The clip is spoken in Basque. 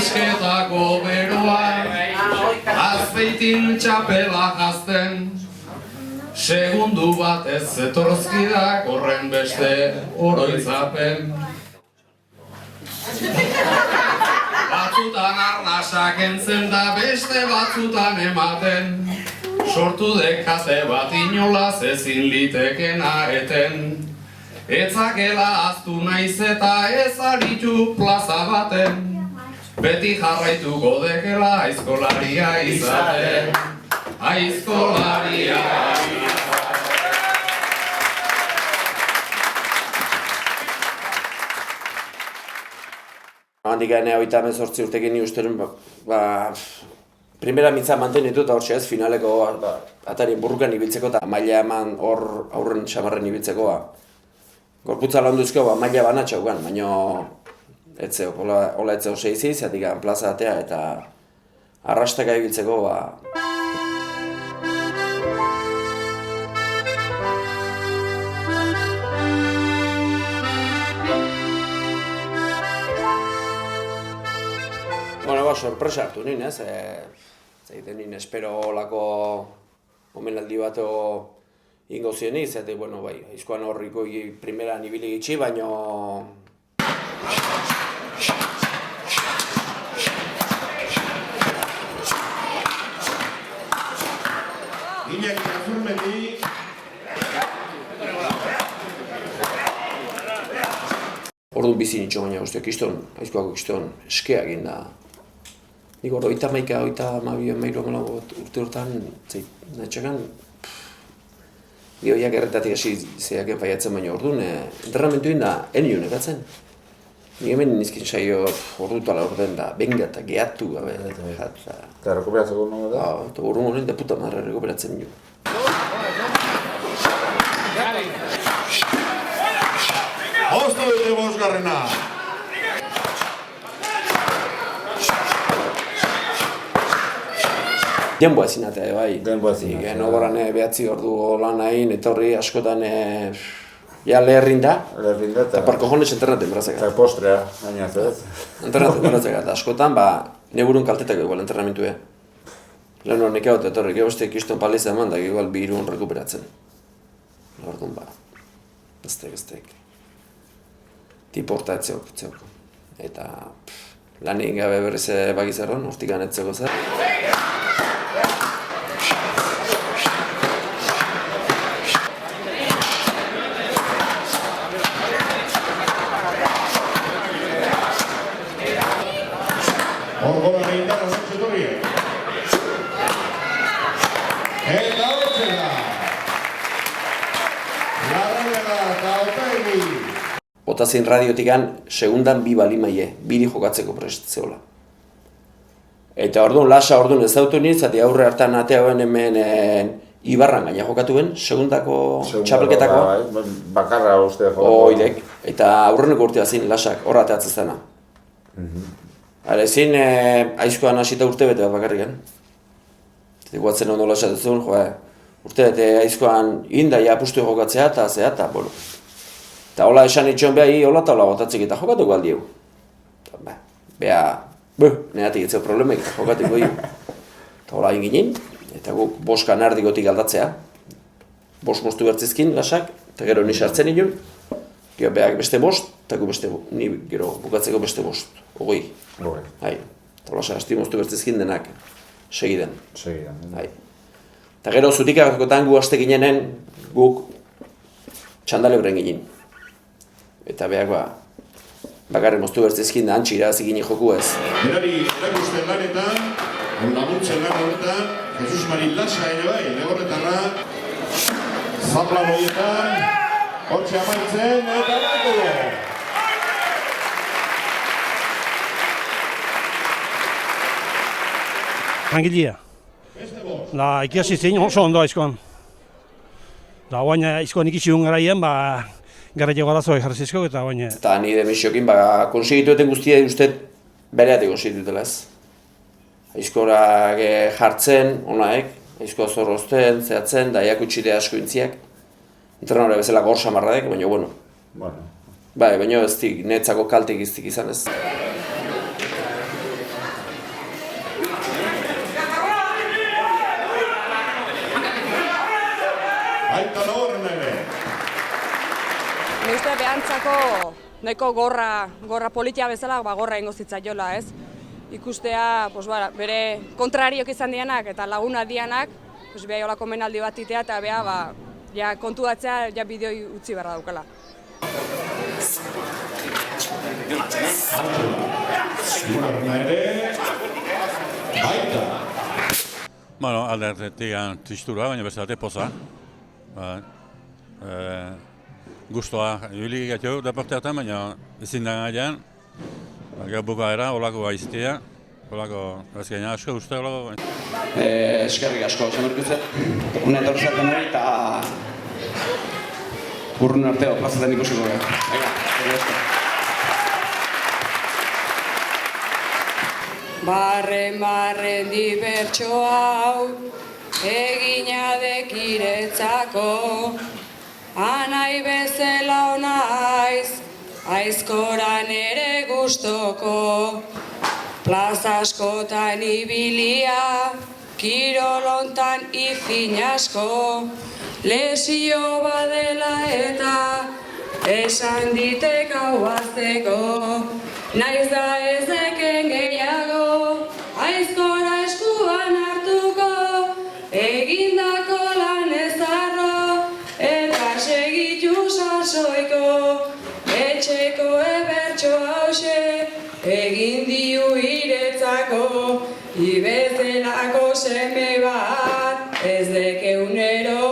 Nesketako beroa, azpeitin txapela jazten. Segundu batez zetorzkidak horren beste oroitzapen. Batzutan arnasak entzen da beste batzutan ematen. Sortu dekate bat inolaz ezin litekena eten. Etzakela aztu naiz eta ez aritu plaza baten. Beti jarraituko dekela aizkolaria izaten. Aizkolaria handik gane 38 urtekin ni usteren primera mitza mantenitu eta hortxe ez finaleko atarien burrukan ibiltzeko eta maila eman hor aurren xamarren ibiltzeko gorputza landuzko maila banatxaukan, baina etzeo, hola etzeo seizi, zatik plaza atea eta arrastaka ibiltzeko sorpresa hartu nien, ez? Zaiten nien espero olako omenaldi bat ingo zieniz, eta, bueno, bai, aizkoan horriko primeran ibili gitxi, baino... Iñaki Azurmendi. Orduan bizi nitxo baina guztiak kiston, aizkoako kiston, eskea egin da. Nik hor, oita urte hortan, natxakan, bioiak erretatik hasi zeaken faiatzen baina orduan, enterramentu egin da, enion ekatzen. Nik hemen nizkin saio ordutala orden da, benga eta gehatu gabe. Eta rekuperatzeko nago da? Eta urrun honen da puta marra rekuperatzen nio. Osto dute bosgarrena! Denboa ezinatea, bai. Denboa ezinatea. Nogoran behatzi ordu lan hain, etorri askotan ja leherrin da. Leherrin da eta parkojonez enternaten beratzeka. Eta postrea, gaina ez? Enternaten beratzeka, eta askotan, neburun kaltetako igual entrenamentua. Lehen hor nekea eta etorri, gero beste kiston paliza eman da, igual bi irun rekuperatzen. Orduan, bestek. Tipo horta etzeok. Eta lan egin gabe berriz bagizarron, hortikan etzeko zer. Orgola reindarra zentzutori. Eta hortzela. Larrañaga eta Otegi. Botazin radiotikan segundan bi balimaie, biri jokatzeko prest zeola. Eta orduan, lasa orduan ez dautu nintz, zati aurre hartan ateauen hemen Ibarran gaina jokatuen, segundako txapelketakoa. Bakarra uste jokatu. Oidek, eta aurreneko urtea zin, lasak, horra ateatzen zena. Ezin aizkoan hasita urte bete bat bakarriken. Guatzen ondo lasatzen urte bete aizkoan indaia apustu jokatzea eta zea eta bolo. Eta hola esan itxon behar, hola eta hola botatzek eta jokatuko aldiegu. Neatik etzeo problemek eta jokatuko dugu. Eta hola inginin, eta guk boskan erdikotik aldatzea. Bost moztu bertzizkin lasak, eta gero ni sartzen inun. Gero behar beste bost, eta ni gero bukatzeko beste bost. Ogoi. Eta hola sarasti moztu bertzizkin denak segiden. Eta gero zutikagakotan gu haste ginenen guk txandalebren ginen. Eta behar bakarri moztu bertzizkin da antxira zigini joku ez. Berari erakusten lanetan, laguntzen lan horretan, Jesus Mari Lasa ere bai, legorretarra, zapla boietan, hortxe amaitzen eta laiko. Tranquilia. Ikasi zein oso ondo aizkoan. Oain aizkoan ikisi garaien, garrateko arazoa jarrizizko eta oain... Eta ni demisiokin, konsegitueten guztia uste bereatik konsegitutela ez. Aizkorak jartzen, onaek, aizkoa zorrozten, zehatzen, da iakutxide asko intziak. Entrenore bezala gor samarradek, baina bueno. Baina ez netzako kaltek iztik izan ez. Aita laugarren ere. Ni uste behantzako nahiko gorra politia bezala, gorra ingo zitzaiola, ez? Ikustea, bere kontrariok izan dianak eta laguna dianak, beha jolako menaldi bat itea eta beha kontuatzea bideoi utzi beharra daukala. Zigarrena ere. Aita. Bueno, aldertetik tristura, baina beste poza. Gustoa ibili gaitu deporteatan, baina ezin da gaian. Gero bukaera, olako gaiztea. Olako, ezkaina asko uste olako. Eskerrik asko, Samerkutze. Una etorri zareten hori eta urrun arteo, plazaten ikusiko gara. Barren dibertso hau, egina dekiretzako, anai bezala honaiz, aizkoran ere gustoko, plaza askotan ibilia, kirolontan ifin asko, lesio badela eta esan ditek hau azteko, naiz da ezeken gehiago, aizkora eskuan hartuko, egindako lan ezarro, eta segitu sasoiko, etxeko ebertxo hause, egin diu iretzako, ibezelako seme bat, ez dekeunero